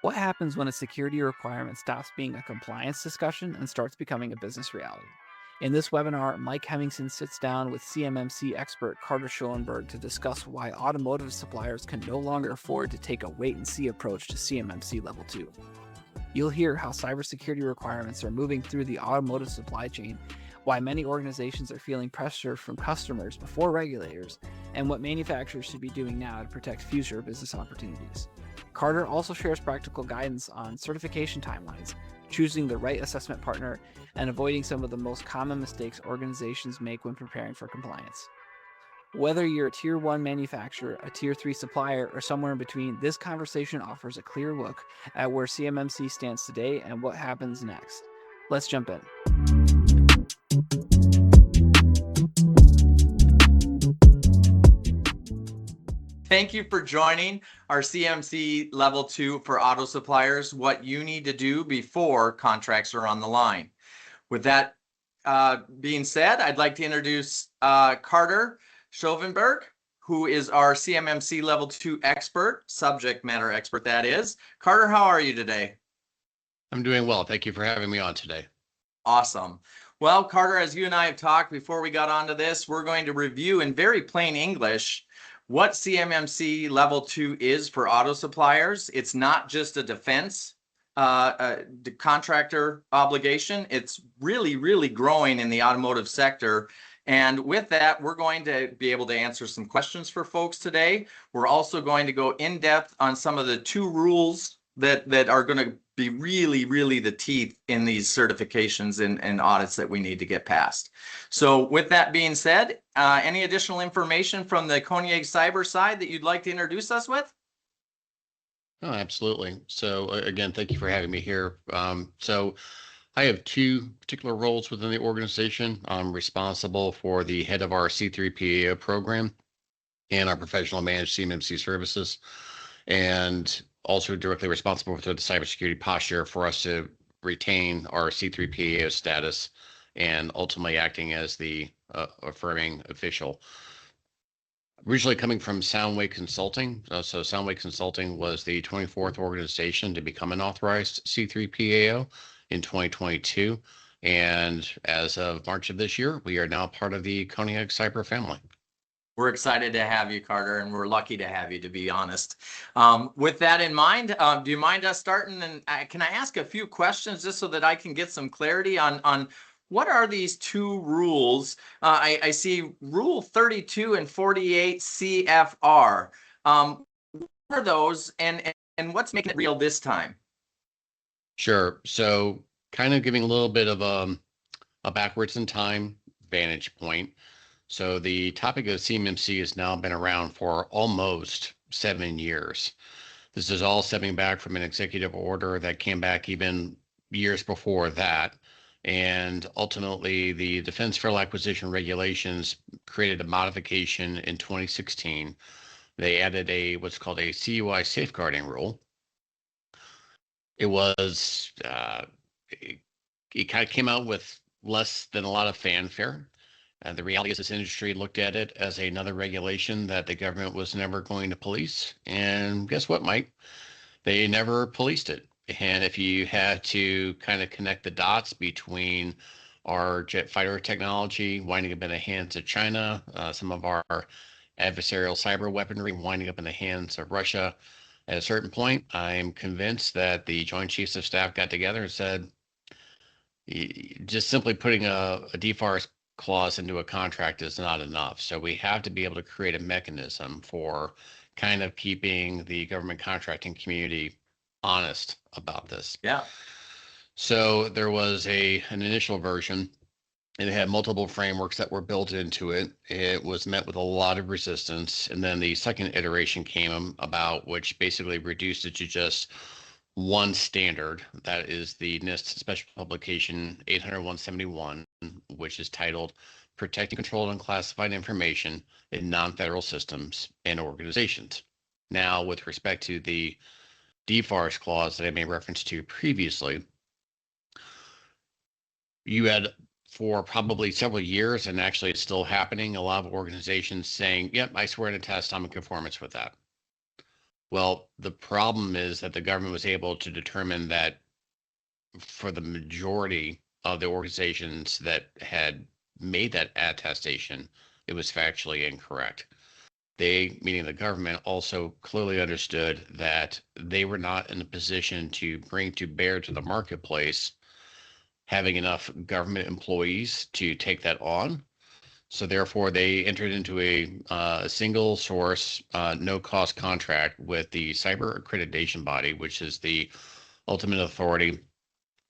What happens when a security requirement stops being a compliance discussion and starts becoming a business reality? In this webinar, Mike Hemmingsen sits down with CMMC expert Carter Schoenberg to discuss why automotive suppliers can no longer afford to take a wait and see approach to CMMC Level 2. You'll hear how cybersecurity requirements are moving through the automotive supply chain, why many organizations are feeling pressure from customers before regulators, and what manufacturers should be doing now to protect future business opportunities. Carter also shares practical guidance on certification timelines, choosing the right assessment partner, and avoiding some of the most common mistakes organizations make when preparing for compliance. Whether you're a Tier 1 manufacturer, a Tier 3 supplier, or somewhere in between, this conversation offers a clear look at where CMMC stands today and what happens next. Let's jump in. Thank you for joining our CMMC Level 2 for auto suppliers, what you need to do before contracts are on the line. With that being said, I'd like to introduce Carter Schoenberg, who is our CMMC Level 2 expert, subject matter expert that is. Carter, how are you today? I'm doing well. Thank you for having me on today. Awesome. Well, Carter, as you and I have talked before we got onto this, we're going to review in very plain English what CMMC Level 2 is for auto suppliers. It's not just a defense contractor obligation. It's really growing in the automotive sector. And with that, we're going to be able to answer some questions for folks today. We're also going to go in depth on some of the 2 rules that are going to be really the teeth in these certifications and audits that we need to get past. So with that being said, any additional information from the Koniag Cyber side that you'd like to introduce us with? Oh, absolutely. So again, thank you for having me here. So I have 2 particular roles within the organization. I'm responsible for the head of our C3PAO program and our professional managed CMMC services, and also directly responsible for the cybersecurity posture for us to retain our C3PAO status and ultimately acting as the affirming official. Originally coming from Soundwave Consulting. So Soundwave Consulting was the 24th organization to become an authorized C3PAO in 2022. And as of March of this year, we are now part of the Koniag Cyber family. We're excited to have you, Carter, and we're lucky to have you, to be honest. With that in mind, do you mind us starting? And can I ask a few questions just so that I can get some clarity on what are these 2 rules? I see Rule 32 and 48 CFR. What are those, and what's making it real this time? Sure. So kind of giving a little bit of a backwards in time vantage point. So the topic of CMMC has now been around for almost 7 years. This is all stemming back from an executive order that came back even years before that. And ultimately, the Defense Federal Acquisition Regulations created a modification in 2016. They added what's called a CUI safeguarding rule. It was, it kind of came out with less than a lot of fanfare. The reality is this industry looked at it as another regulation that the government was never going to police. And guess what, Mike? They never policed it. And if you had to kind of connect the dots between our jet fighter technology winding up in the hands of China, some of our adversarial cyber weaponry winding up in the hands of Russia, at a certain point, I'm convinced that the Joint Chiefs of Staff got together and said, just simply putting a DFARS clause into a contract is not enough. So we have to be able to create a mechanism for kind of keeping the government contracting community honest about this. Yeah. So there was an initial version, and it had multiple frameworks that were built into it. It was met with a lot of resistance. And then the second iteration came about, which basically reduced it to just one standard. That is the NIST Special Publication 800-171, which is titled Protecting Controlled and Classified Information in Non-Federal Systems and Organizations. Now, with respect to the DFARS clause that I made reference to previously, you had for probably several years, and actually it's still happening, a lot of organizations saying, yep, I swear to test I'm in conformance with that. Well, the problem is that the government was able to determine that for the majority of the organizations that had made that attestation, it was factually incorrect. They, meaning the government, also clearly understood that they were not in a position to bring to bear to the marketplace having enough government employees to take that on. So therefore, they entered into a single source, no cost contract with the Cyber Accreditation Body, which is the ultimate authority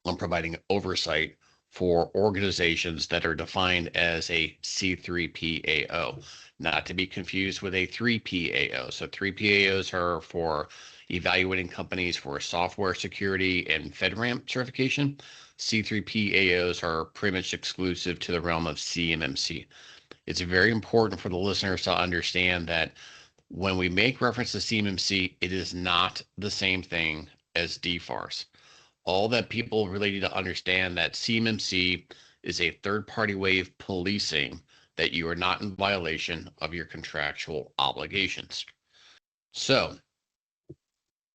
on providing oversight for organizations that are defined as a C3PAO, not to be confused with a 3PAO. So 3PAOs are for evaluating companies for software security and FedRAMP certification. C3PAOs are pretty much exclusive to the realm of CMMC. It's very important for the listeners to understand that when we make reference to CMMC, it is not the same thing as DFARS. All that people really need to understand that CMMC is a third-party way of policing that you are not in violation of your contractual obligations. So,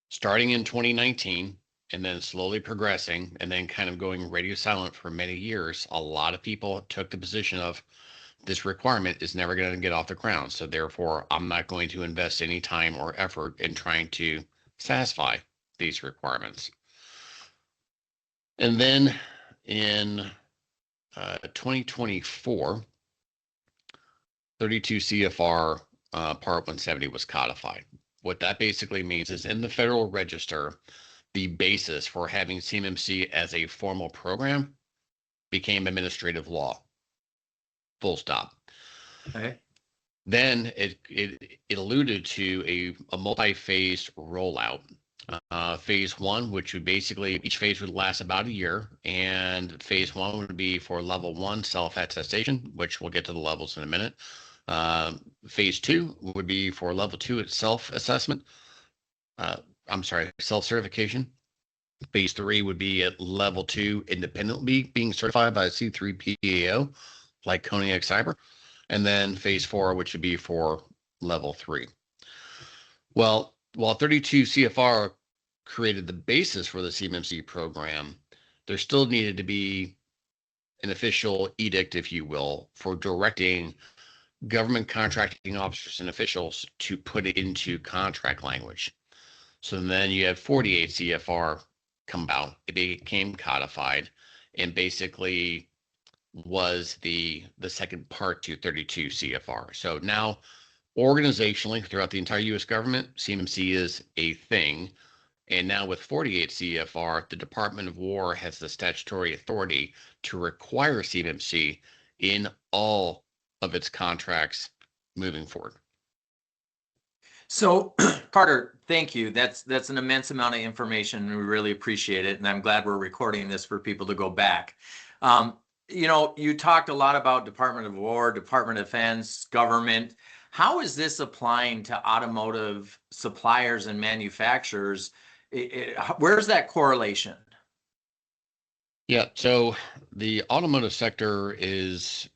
starting in 2019 and then slowly progressing and then kind of going radio silent for many years, a lot of people took the position of this requirement is never going to get off the ground. So therefore, I'm not going to invest any time or effort in trying to satisfy these requirements. And then in 2024, 32 CFR Part 170 was codified. What that basically means is in the Federal Register, the basis for having CMMC as a formal program became administrative law. Full stop. Okay. Then it alluded to a multi-phased rollout. Phase one, which would basically each phase would last about a year, and phase one would be for level one self-attestation, which we'll get to the levels in a minute. Phase two would be for level two self-assessment. Self-certification. Phase three would be at level two independently being certified by a C3PAO like Koniag Cyber. And then phase four, which would be for level three. Well, while 32 CFR created the basis for the CMMC program, there still needed to be an official edict, if you will, for directing government contracting officers and officials to put it into contract language. So then you had 48 CFR come out. It became codified and basically was the second part to 32 CFR. So now organizationally throughout the entire U.S. government, CMMC is a thing. And now with 48 CFR, the Department of War has the statutory authority to require CMMC in all of its contracts moving forward. So, Carter, thank you. That's an immense amount of information, and we really appreciate it. And I'm glad we're recording this for people to go back. You talked a lot about Department of War, Department of Defense, government. How is this applying to automotive suppliers and manufacturers? Where's that correlation? Yeah, so the automotive sector is,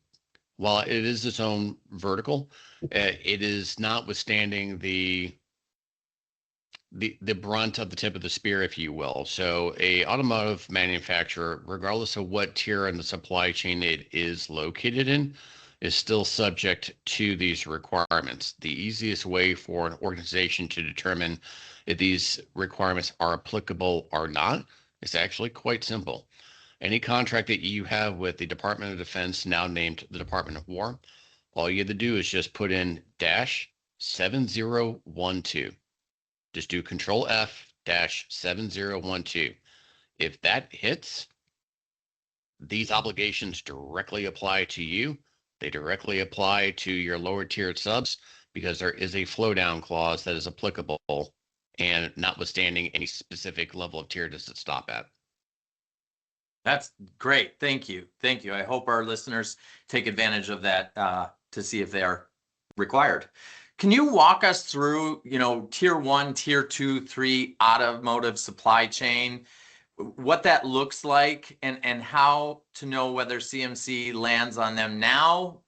while it is its own vertical, it is notwithstanding the brunt of the tip of the spear, if you will. So a automotive manufacturer, regardless of what tier in the supply chain it is located in, is still subject to these requirements. The easiest way for an organization to determine if these requirements are applicable or not is actually quite simple. Any contract that you have with the Department of Defense, now named the Department of War, all you have to do is just put in -7012. Just do Control F -7012. If that hits, these obligations directly apply to you. They directly apply to your lower tiered subs because there is a flow down clause that is applicable, and notwithstanding any specific level of tier does it stop at. That's great. Thank you. Thank you. I hope our listeners take advantage of that to see if they are required. Can you walk us through, tier one, tier two, three automotive supply chain, what that looks like, and how to know whether CMMC lands on them now,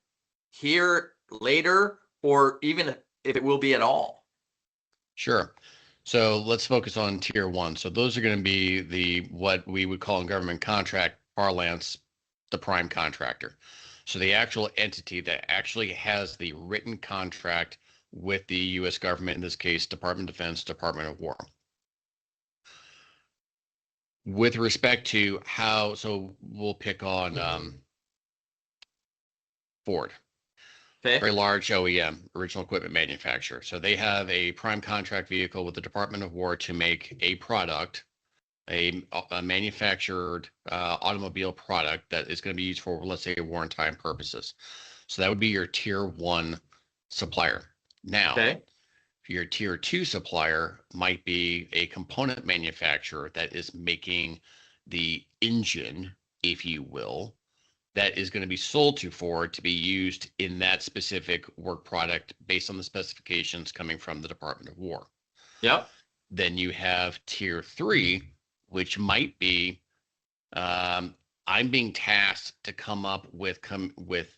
here, later, or even if it will be at all? Sure. So let's focus on tier one. So those are going to be what we would call in government contract parlance, the prime contractor. So the actual entity that actually has the written contract with the U.S. government, in this case, Department of Defense, Department of War. With respect to how, so we'll pick on Ford. Okay. Very large OEM, original equipment manufacturer. So they have a prime contract vehicle with the Department of War to make a product, a manufactured automobile product that is going to be used for, let's say, wartime purposes. So that would be your tier one supplier. Now, Okay. your tier two supplier might be a component manufacturer that is making the engine, if you will, that is going to be sold to Ford to be used in that specific work product based on the specifications coming from the Department of War. Yep. Then you have tier three, which might be I'm being tasked to come up with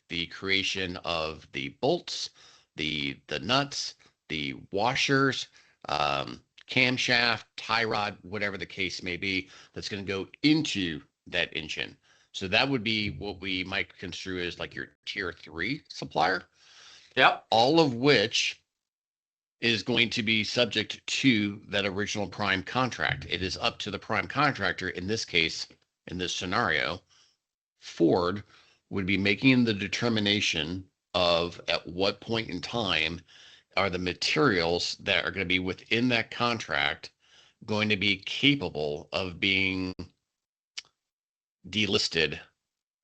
the creation of the bolts, the nuts, the washers, camshaft, tie rod, whatever the case may be, that's going to go into that engine. So that would be what we might construe as like your tier three supplier. Yep. All of which is going to be subject to that original prime contract. It is up to the prime contractor, in this case, in this scenario, Ford would be making the determination of at what point in time are the materials that are going to be within that contract going to be capable of being delisted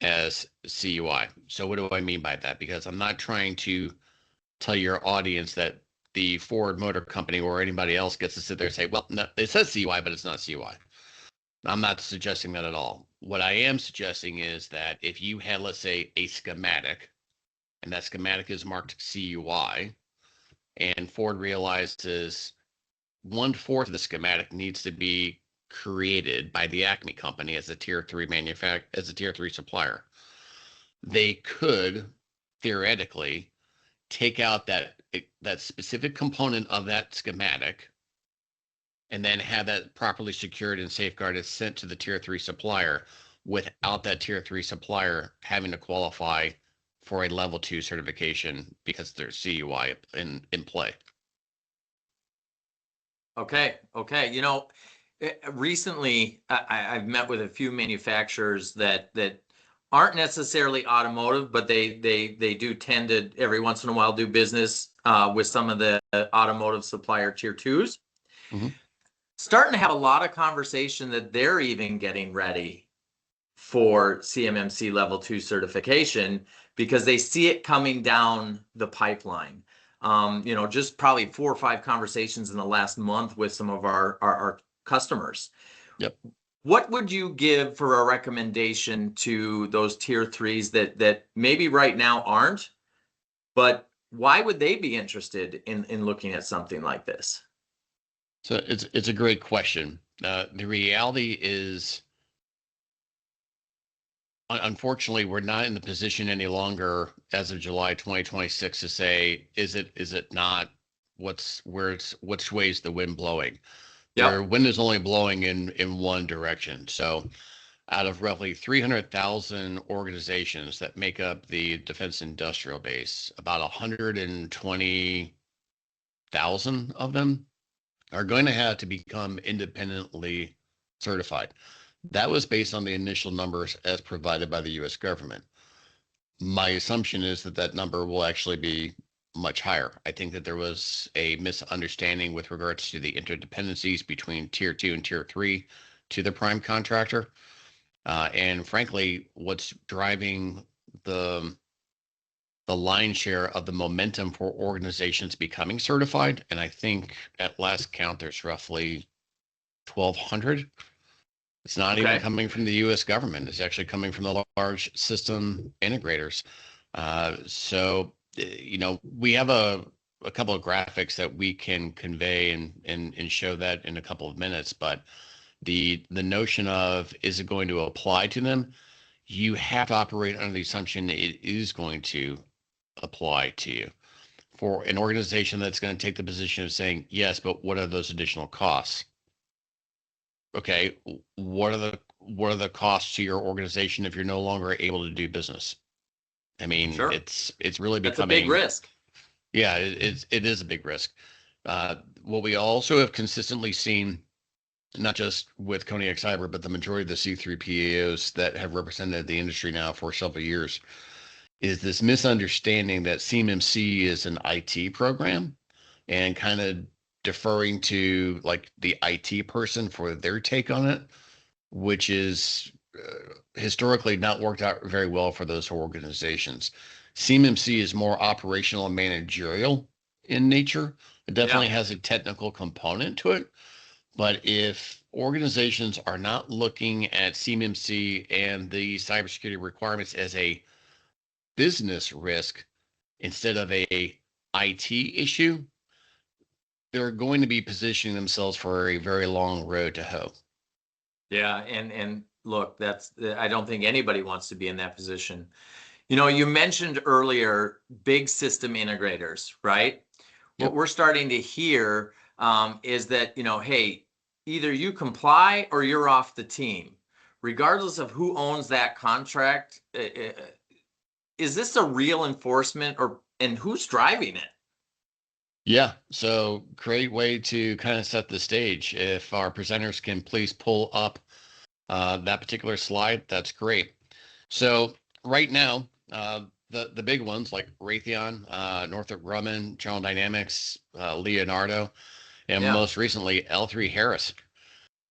as CUI. So what do I mean by that? Because I'm not trying to tell your audience that the Ford Motor Company or anybody else gets to sit there and say, well, no, it says CUI, but it's not CUI. I'm not suggesting that at all. What I am suggesting is that if you had, let's say, a schematic, and that schematic is marked CUI, and Ford realizes 1/4 of the schematic needs to be created by the Acme company as a tier three as a tier three supplier, they could theoretically take out that specific component of that schematic and then have that properly secured and safeguarded sent to the tier three supplier without that tier three supplier having to qualify for a level 2 certification because there's CUI in play. Okay. Recently I've met with a few manufacturers that aren't necessarily automotive, but they do tend to every once in a while do business with some of the automotive supplier tier twos. Mm-hmm. Starting to have a lot of conversation that they're even getting ready for CMMC Level 2 certification because they see it coming down the pipeline. Just probably 4 or 5 conversations in the last month with some of our customers. Yep. What would you give for a recommendation to those tier threes that maybe right now aren't, but why would they be interested in looking at something like this? So it's a great question. The reality is, unfortunately, we're not in the position any longer as of July 2026 to say, is it not? Which way's the wind blowing? Yep. The wind is only blowing in one direction. So out of roughly 300,000 organizations that make up the defense industrial base, about 120,000 of them are going to have to become independently certified. That was based on the initial numbers as provided by the U.S. government. My assumption is that number will actually be much higher. I think that there was a misunderstanding with regards to the interdependencies between tier 2 and tier 3 to the prime contractor. And frankly, what's driving the lion's share of the momentum for organizations becoming certified, and I think at last count, there's roughly 1,200. It's not even coming from the U.S. government. It's actually coming from the large system integrators. So, we have a couple of graphics that we can convey and show that in a couple of minutes. But the notion of, is it going to apply to them? You have to operate under the assumption that it is going to apply to you. for an organization that's going to take the position of saying, yes, but what are those additional costs? Okay, what are the costs to your organization if you're no longer able to do business? I mean, Sure. it's really That's a big becoming, risk. yeah, it is a big risk. What we also have consistently seen, not just with Koniag Cyber, but the majority of the C3PAOs that have represented the industry now for several years, is this misunderstanding that CMMC is an IT program and kind of deferring to like the IT person for their take on it, which is historically not worked out very well for those organizations. CMMC is more operational and managerial in nature. It definitely has a technical component to it. But if organizations are not looking at CMMC and the cybersecurity requirements as a business risk instead of a IT issue, they're going to be positioning themselves for a very long road to hoe. Yeah, and look, I don't think anybody wants to be in that position. You know, you mentioned earlier big system integrators, right? Yep. What we're starting to hear is that, you know, hey, either you comply or you're off the team, regardless of who owns that contract. Is this a real enforcement, and who's driving it? Yeah, so great way to kind of set the stage. If our presenters can please pull up that particular slide, that's great. So right now, the big ones like Raytheon, Northrop Grumman, General Dynamics, Leonardo, and most recently L3Harris,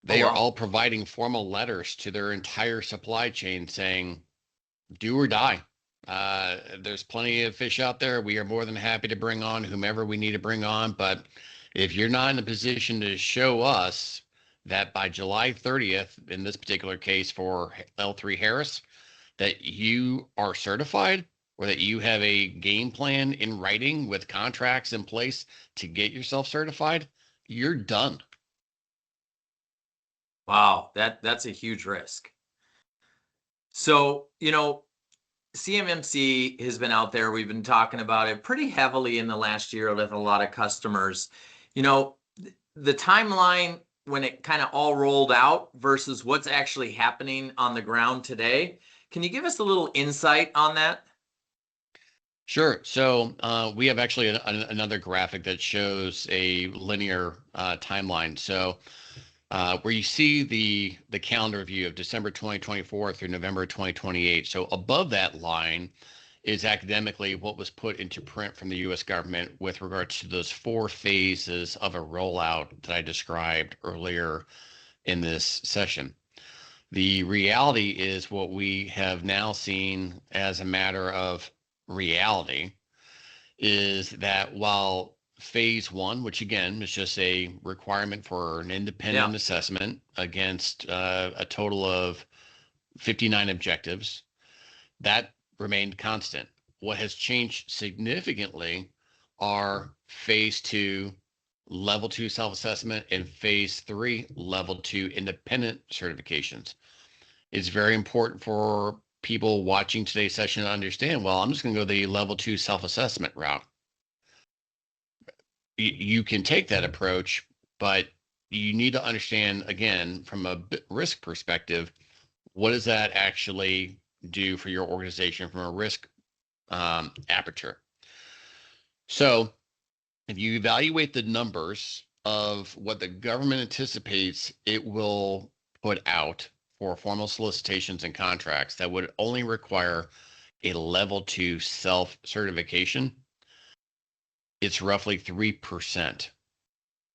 they are all providing formal letters to their entire supply chain saying, do or die. There's plenty of fish out there. We are more than happy to bring on whomever we need to bring on. But if you're not in a position to show us that by July 30th, in this particular case for L3Harris, that you are certified or that you have a game plan in writing with contracts in place to get yourself certified, you're done. Wow, that's a huge risk. So, you know, CMMC has been out there. We've been talking about it pretty heavily in the last year with a lot of customers. You know, the timeline when it kind of all rolled out versus what's actually happening on the ground today. Can you give us a little insight on that? Sure. So we have actually another graphic that shows a linear timeline. So where you see the calendar view of December 2024 through November 2028. So above that line is academically what was put into print from the U.S. government with regards to those 4 phases of a rollout that I described earlier in this session. The reality is what we have now seen as a matter of reality is that while phase 1, which again is just a requirement for an independent assessment against a total of 59 objectives, that remained constant. What has changed significantly are phase 2, level 2 self-assessment, and phase 3, level 2 independent certifications. It's very important for people watching today's session to understand, well, I'm just going to go the level 2 self-assessment route. You can take that approach, but you need to understand, again, from a risk perspective, what does that actually do for your organization from a risk aperture? So if you evaluate the numbers of what the government anticipates it will put out for formal solicitations and contracts that would only require a level 2 self-certification, it's roughly 3%.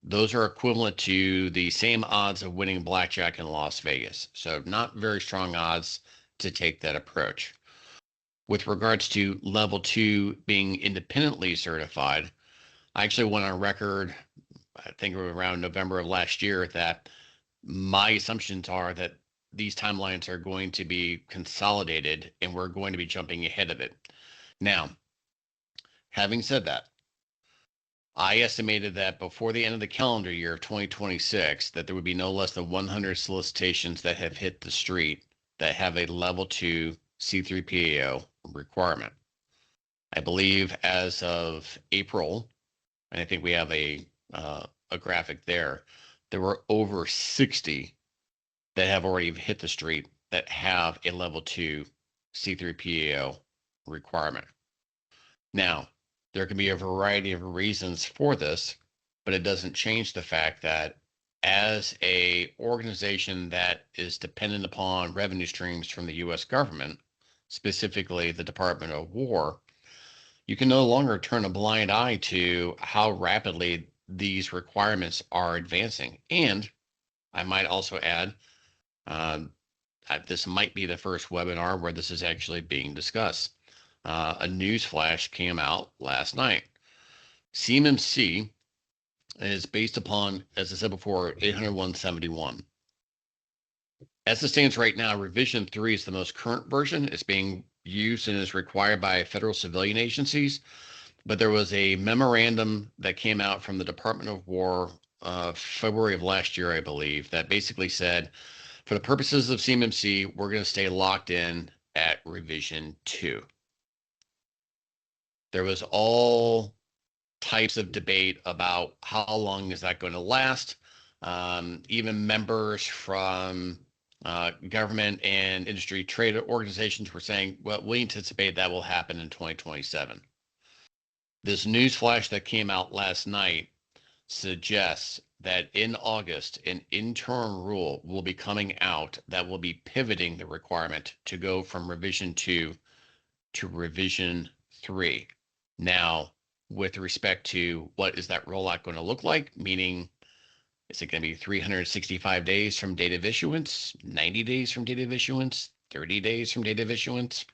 Those are equivalent to the same odds of winning blackjack in Las Vegas. So not very strong odds to take that approach. With regards to level 2 being independently certified, I actually went on record, I think around November of last year, that my assumptions are that these timelines are going to be consolidated and we're going to be jumping ahead of it. Now, having said that, I estimated that before the end of the calendar year of 2026, that there would be no less than 100 solicitations that have hit the street that have a level 2 C3PAO requirement. I believe as of April, and I think we have a graphic there, there were over 60 that have already hit the street that have a level 2 C3PAO requirement. Now, there can be a variety of reasons for this, but it doesn't change the fact that as a organization that is dependent upon revenue streams from the US government, specifically the Department of War, you can no longer turn a blind eye to how rapidly these requirements are advancing. And I might also add, this might be the first webinar where this is actually being discussed. A news flash came out last night. CMMC is based upon, as I said before, 801.71. As it stands right now, revision 3 is the most current version. It's being used and is required by federal civilian agencies. But there was a memorandum that came out from the Department of War February of last year, I believe, that basically said, for the purposes of CMMC, we're going to stay locked in at revision 2. There was all types of debate about how long is that going to last. Even members from government and industry trade organizations were saying, well, we anticipate that will happen in 2027. This news flash that came out last night suggests that in August, an interim rule will be coming out that will be pivoting the requirement to go from revision 2 to revision 3. Now, with respect to what is that rollout going to look like, meaning is it going to be 365 days from date of issuance, 90 days from date of issuance, 30 days from date of issuance?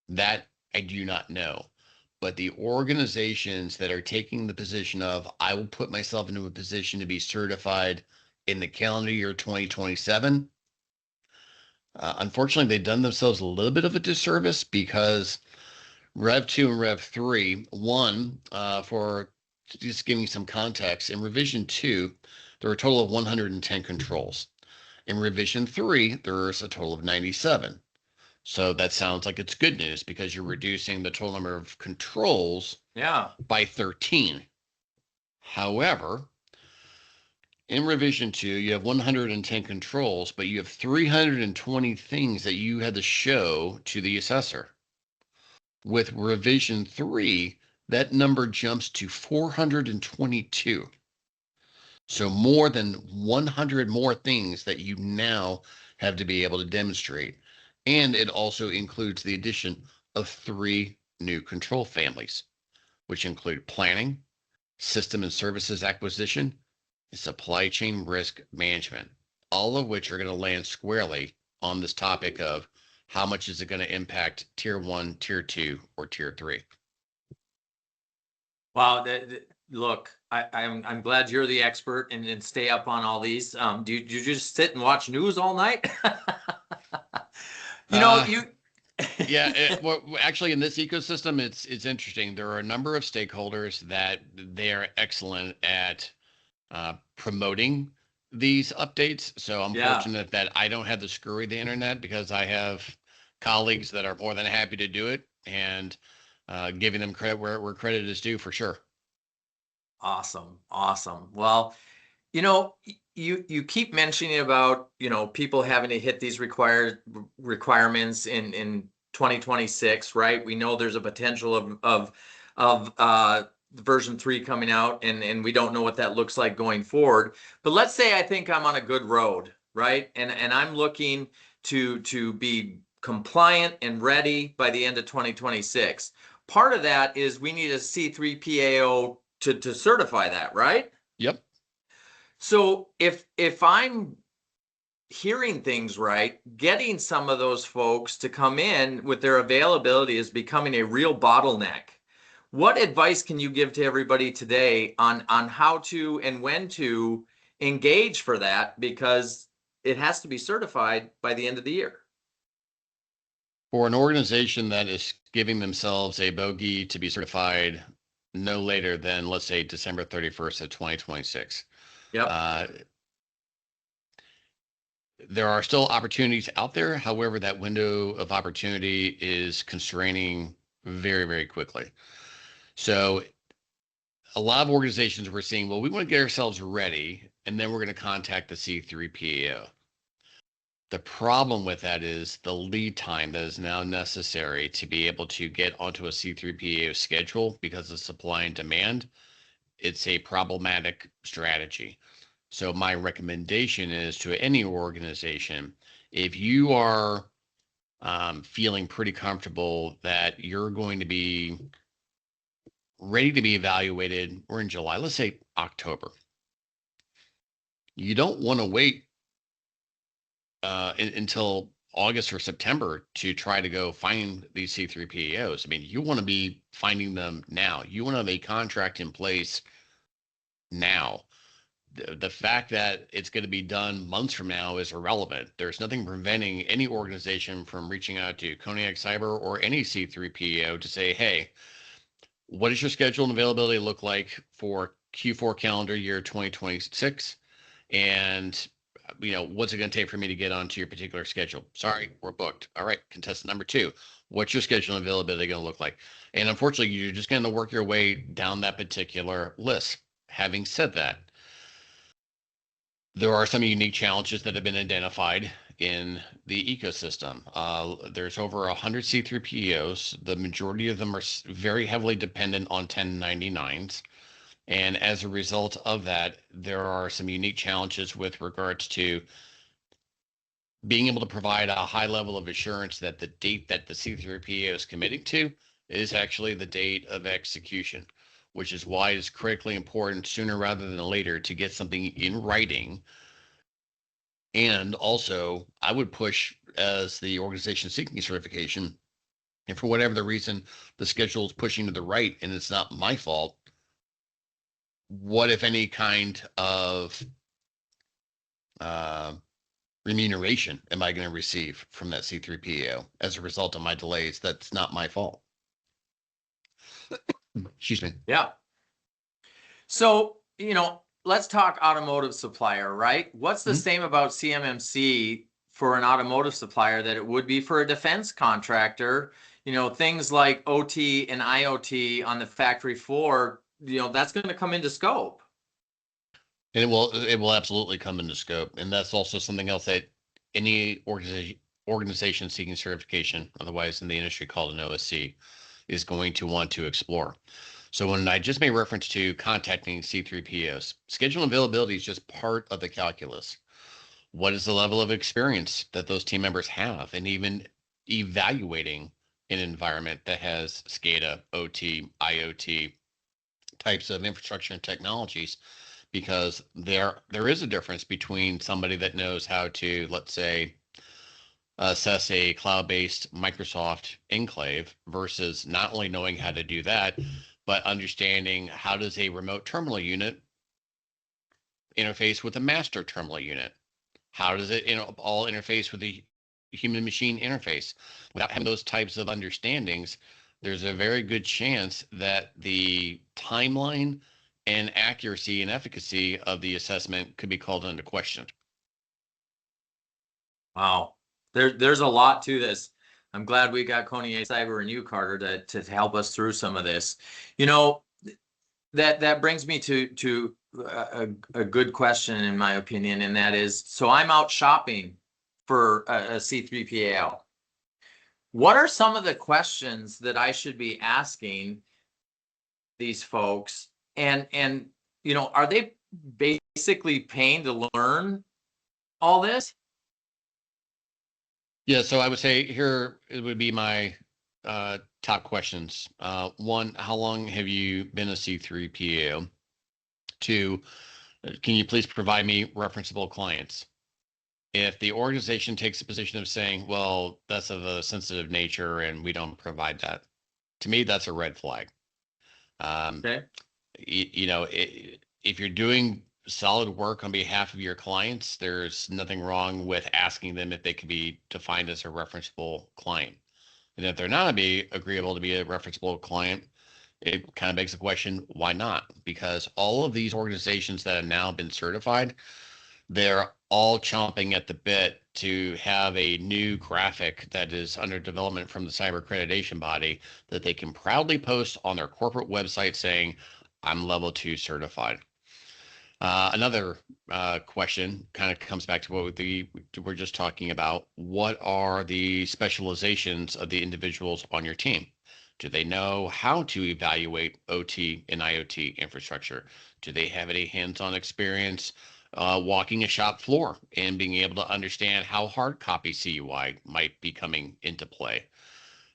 That I do not know. But the organizations that are taking the position of, I will put myself into a position to be certified in the calendar year 2027, unfortunately, they've done themselves a little bit of a disservice, because Rev 2 and Rev 3, one, for just giving some context, in Revision 2, there are a total of 110 controls. In Revision 3, there's a total of 97. So that sounds like it's good news, because you're reducing the total number of controls by 13. However, in Revision 2, you have 110 controls, but you have 320 things that you had to show to the assessor. With Revision 3, that number jumps to 422. So more than 100 more things that you now have to be able to demonstrate. And it also includes the addition of 3 new control families, which include planning, system and services acquisition, and supply chain risk management, all of which are going to land squarely on this topic of how much is it going to impact tier 1, tier 2, or tier 3. Wow. Look, I'm glad you're the expert and stay up on all these. Do you just sit and watch news all night? Well, actually, in this ecosystem, it's interesting. There are a number of stakeholders that they are excellent at promoting these updates. So I'm fortunate that I don't have to screw the internet, because I have colleagues that are more than happy to do it, and giving them credit where credit is due, for sure. Awesome. Well, you keep mentioning about, people having to hit these requirements in 2026, right? We know there's a potential of version 3 coming out, and we don't know what that looks like going forward. But let's say I think I'm on a good road, right? And I'm looking to be compliant and ready by the end of 2026. Part of that is we need a C3PAO to certify that, right? Yep. So if I'm hearing things right, getting some of those folks to come in with their availability is becoming a real bottleneck. What advice can you give to everybody today on how to and when to engage for that? Because it has to be certified by the end of the year. For an organization that is giving themselves a bogey to be certified no later than, let's say, December 31st of 2026. There are still opportunities out there. However, that window of opportunity is constraining very, very quickly. So a lot of organizations were saying, well, we want to get ourselves ready, and then we're going to contact the C3PAO. The problem with that is the lead time that is now necessary to be able to get onto a C3PAO schedule because of supply and demand. It's a problematic strategy. So my recommendation is to any organization, if you are feeling pretty comfortable that you're going to be ready to be evaluated, we're in July, let's say October. You don't want to wait until August or September to try to go find these C3PAOs. I mean, you want to be finding them now. You want to have a contract in place now. The fact that it's going to be done months from now is irrelevant. There's nothing preventing any organization from reaching out to Koniag Cyber or any C3PAO to say, hey, what does your schedule and availability look like for Q4 calendar year 2026? And what's it going to take for me to get onto your particular schedule? Sorry, we're booked. All right, contestant number 2, what's your schedule and availability going to look like? And unfortunately, you're just going to work your way down that particular list. Having said that, there are some unique challenges that have been identified in the ecosystem. There's over 100 C3PAOs. The majority of them are very heavily dependent on 1099s. And as a result of that, there are some unique challenges with regards to being able to provide a high level of assurance that the date that the C3PAO is committing to is actually the date of execution, which is why it's critically important sooner rather than later to get something in writing. And also, I would push as the organization seeking certification, and for whatever the reason, the schedule is pushing to the right and it's not my fault, what, if any, kind of remuneration am I going to receive from that C3PAO as a result of my delays? That's not my fault. Excuse me. Yeah. So, let's talk automotive supplier, right? What's the same about CMMC for an automotive supplier that it would be for a defense contractor? Things like OT and IoT on the factory floor, that's going to come into scope. And it will absolutely come into scope. And that's also something else that any organization seeking certification, otherwise in the industry called an OSC, is going to want to explore. So when I just made reference to contacting C3PAOs, schedule availability is just part of the calculus. What is the level of experience that those team members have, and even evaluating an environment that has SCADA, OT, IoT types of infrastructure and technologies? Because there is a difference between somebody that knows how to, let's say, assess a cloud-based Microsoft enclave versus not only knowing how to do that, but understanding how does a remote terminal unit interface with a master terminal unit? How does it all interface with the human machine interface? Without having those types of understandings, there's a very good chance that the timeline and accuracy and efficacy of the assessment could be called into question. Wow. There's a lot to this. I'm glad we got Koniag Cyber and you, Carter, to help us through some of this. That brings me to a good question, in my opinion, and that is, so I'm out shopping for a C3PAO. What are some of the questions that I should be asking these folks? And are they basically paying to learn all this? Yeah, so I would say here it would be my top questions. 1, how long have you been a C3PAO? 2, can you please provide me referenceable clients? If the organization takes a position of saying, well, that's of a sensitive nature and we don't provide that, to me, that's a red flag. Okay. If you're doing solid work on behalf of your clients, there's nothing wrong with asking them if they can be defined as a referenceable client. And if they're not agreeable to be a referenceable client, it kind of begs the question, why not? Because all of these organizations that have now been certified, they're all chomping at the bit to have a new graphic that is under development from the cyber accreditation body that they can proudly post on their corporate website saying, I'm level 2 certified. Another question kind of comes back to what we're just talking about. What are the specializations of the individuals on your team? Do they know how to evaluate OT and IoT infrastructure? Do they have any hands-on experience walking a shop floor and being able to understand how hard copy CUI might be coming into play?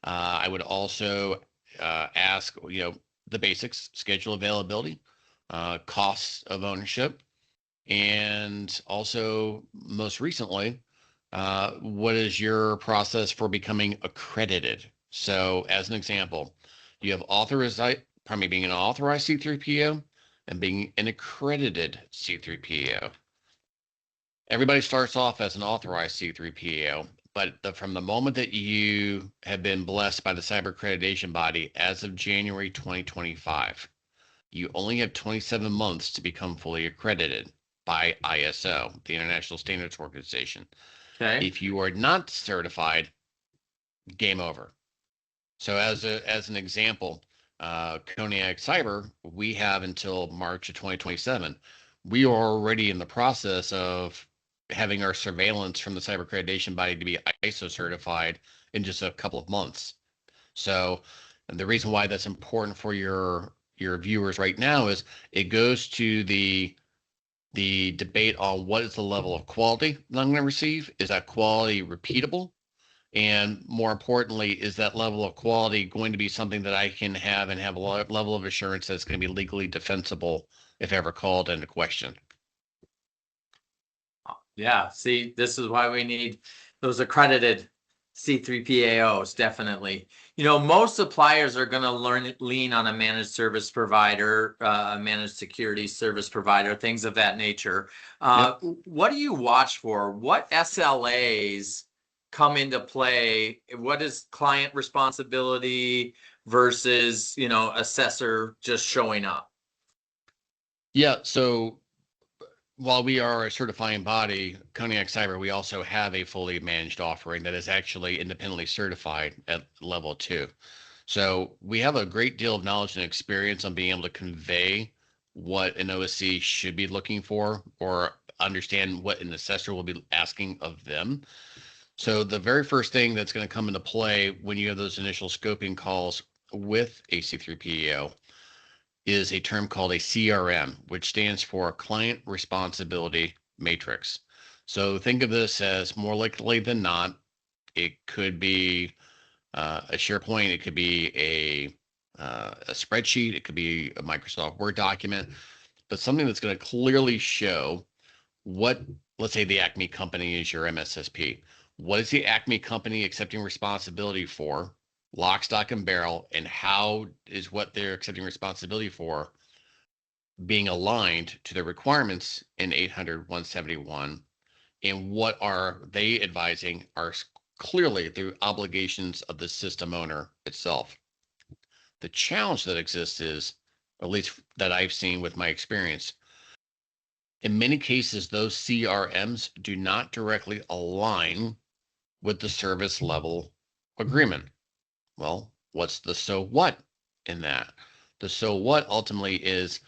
I would also ask, the basics: schedule availability, costs of ownership, and also most recently, what is your process for becoming accredited? So as an example, you have being an authorized C3PO and being an accredited C3PO. Everybody starts off as an authorized C3PO, but from the moment that you have been blessed by the cyber accreditation body as of January 2025, you only have 27 months to become fully accredited by ISO, the International Standards Organization. Okay. If you are not certified, game over. So as an example, Koniag Cyber, we have until March of 2027. We are already in the process of having our surveillance from the cyber accreditation body to be ISO certified in just a couple of months. So, and the reason why that's important for your viewers right now is it goes to the debate on what is the level of quality that I'm going to receive. Is that quality repeatable? And more importantly, is that level of quality going to be something that I can have and have a level of assurance that's going to be legally defensible if ever called into question? Yeah, see, this is why we need those accredited C3PAOs, definitely. Most suppliers are going to lean on a managed service provider, managed security service provider, things of that nature. Yep. What do you watch for? What SLAs come into play? What is client responsibility versus, assessor just showing up? Yeah. So while we are a certifying body, Koniag Cyber, we also have a fully managed offering that is actually independently certified at level 2. So we have a great deal of knowledge and experience on being able to convey what an OSC should be looking for or understand what an assessor will be asking of them. So the very first thing that's going to come into play when you have those initial scoping calls with a C3PAO is a term called a CRM, which stands for Client Responsibility Matrix. So think of this as more likely than not, it could be a SharePoint, it could be a spreadsheet, it could be a Microsoft Word document, but something that's going to clearly show what, let's say the Acme company is your MSSP. What is the Acme company accepting responsibility for, lock, stock, and barrel, and how is what they're accepting responsibility for being aligned to the requirements in 800-171, and what are they advising are clearly the obligations of the system owner itself. The challenge that exists is, at least that I've seen with my experience, in many cases, those CRMs do not directly align with the service level agreement. Well, what's the so what in that? The so what ultimately is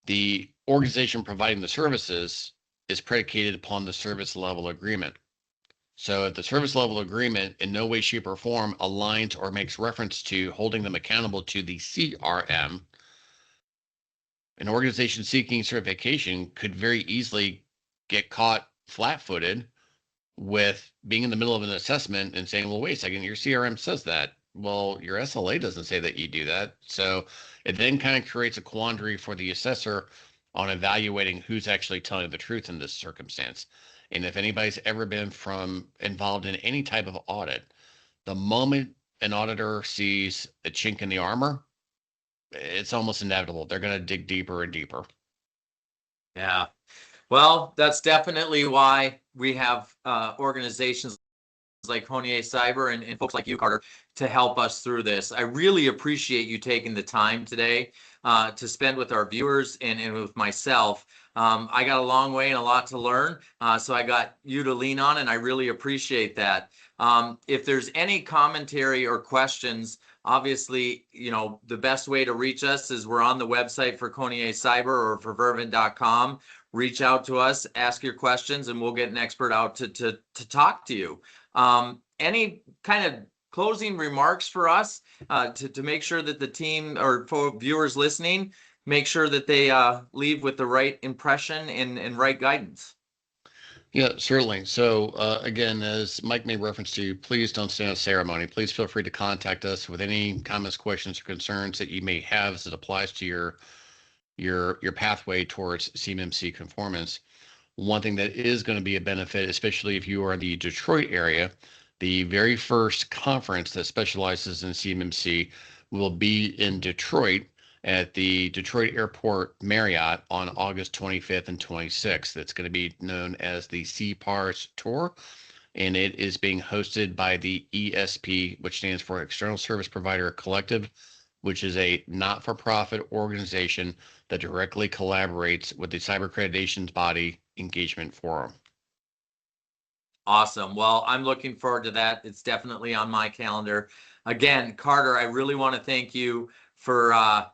the organization providing the services is predicated upon the service level agreement. So if the service level agreement in no way, shape, or form aligns or makes reference to holding them accountable to the CRM, an organization seeking certification could very easily get caught flat-footed with being in the middle of an assessment and saying, well, wait a second, your CRM says that. Well, your SLA doesn't say that you do that. So it then kind of creates a quandary for the assessor on evaluating who's actually telling the truth in this circumstance. And if anybody's ever been involved in any type of audit, the moment an auditor sees a chink in the armor, it's almost inevitable. They're going to dig deeper and deeper. Yeah. Well, that's definitely why we have organizations like Koniag Cyber and folks like you, Carter, to help us through this. I really appreciate you taking the time today to spend with our viewers and with myself. I got a long way and a lot to learn, so I got you to lean on, and I really appreciate that. If there's any commentary or questions, obviously, the best way to reach us is we're on the website for Koniag Cyber or for Vervint.com. Reach out to us, ask your questions, and we'll get an expert out to talk to you. Any kind of closing remarks for us to make sure that the team or for viewers listening, make sure that they leave with the right impression and right guidance? Yeah, certainly. So again, as Mike made reference to, please don't stand on ceremony. Please feel free to contact us with any comments, questions, or concerns that you may have as it applies to your pathway towards CMMC conformance. One thing that is going to be a benefit, especially if you are in the Detroit area, the very first conference that specializes in CMMC will be in Detroit at the Detroit Airport Marriott on August 25th and 26th. It's going to be known as the CPARS Tour, and it is being hosted by the ESP, which stands for External Service Provider Collective, which is a not-for-profit organization that directly collaborates with the cyber accreditations body Engagement Forum. Awesome. Well, I'm looking forward to that. It's definitely on my calendar. Again, Carter, I really want to thank you for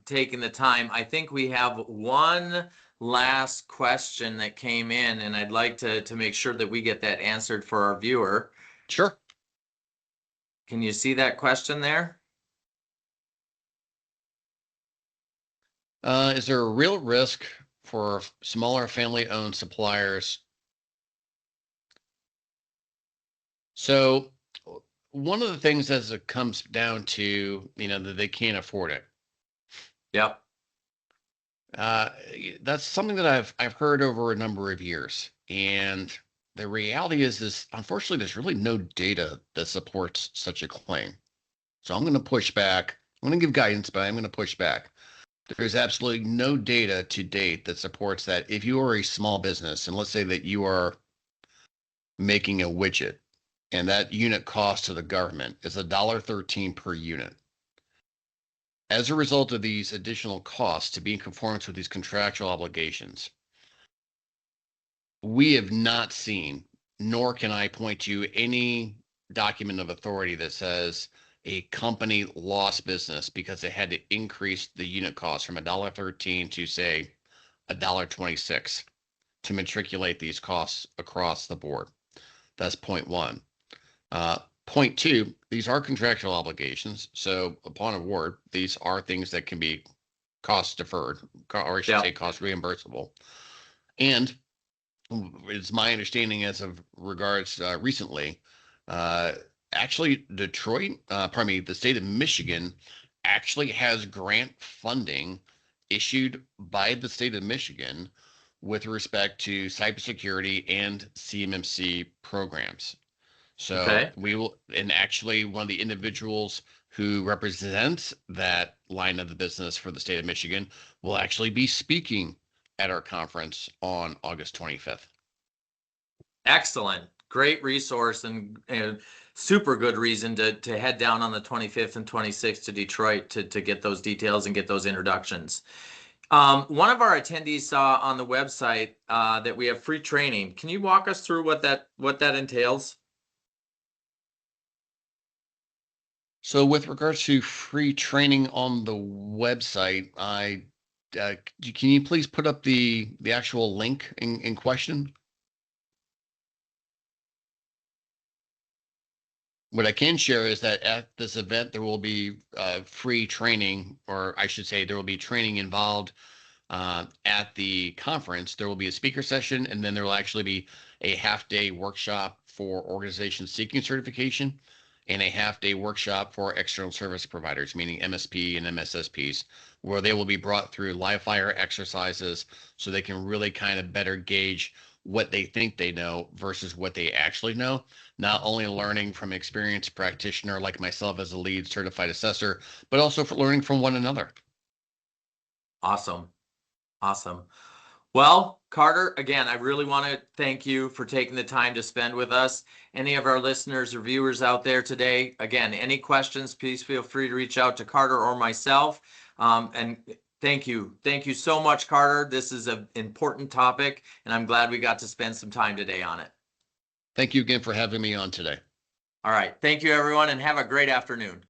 taking the time. I think we have one last question that came in, and I'd like to make sure that we get that answered for our viewer. Sure. Can you see that question there? Is there a real risk for smaller family-owned suppliers? So one of the things as it comes down to, that they can't afford it. Yep. That's something that I've heard over a number of years. And the reality is unfortunately, there's really no data that supports such a claim. So I'm going to push back. I'm going to give guidance, but I'm going to push back. There's absolutely no data to date that supports that. If you are a small business, and let's say that you are making a widget, and that unit cost to the government is $1.13 per unit. As a result of these additional costs to be in conformance with these contractual obligations, we have not seen, nor can I point to any document of authority that says a company lost business because it had to increase the unit cost from $1.13 to, say, $1.26 to matriculate these costs across the board. That's point one. Point two, these are contractual obligations. So upon award, these are things that can be cost deferred, or I should say cost reimbursable. And it's my understanding as of regards recently, actually Detroit, the state of Michigan actually has grant funding issued by the state of Michigan with respect to cybersecurity and CMMC programs. So we will, and actually one of the individuals who represents that line of the business for the state of Michigan will actually be speaking at our conference on August 25th. Excellent. Great resource and super good reason to head down on the 25th and 26th to Detroit to get those details and get those introductions. One of our attendees saw on the website that we have free training. Can you walk us through what that entails? So with regards to free training on the website, can you please put up the actual link in question? What I can share is that at this event, there will be free training, or I should say there will be training involved at the conference. There will be a speaker session, and then there will actually be a half-day workshop for organizations seeking certification and a half-day workshop for external service providers, meaning MSP and MSSPs, where they will be brought through live fire exercises so they can really kind of better gauge what they think they know versus what they actually know. Not only learning from an experienced practitioner like myself as a lead certified assessor, but also for learning from one another. Awesome. Awesome. Well, Carter, again, I really want to thank you for taking the time to spend with us. Any of our listeners or viewers out there today, again, any questions, please feel free to reach out to Carter or myself. And thank you. Thank you so much, Carter. This is an important topic, and I'm glad we got to spend some time today on it. Thank you again for having me on today. All right. Thank you, everyone, and have a great afternoon.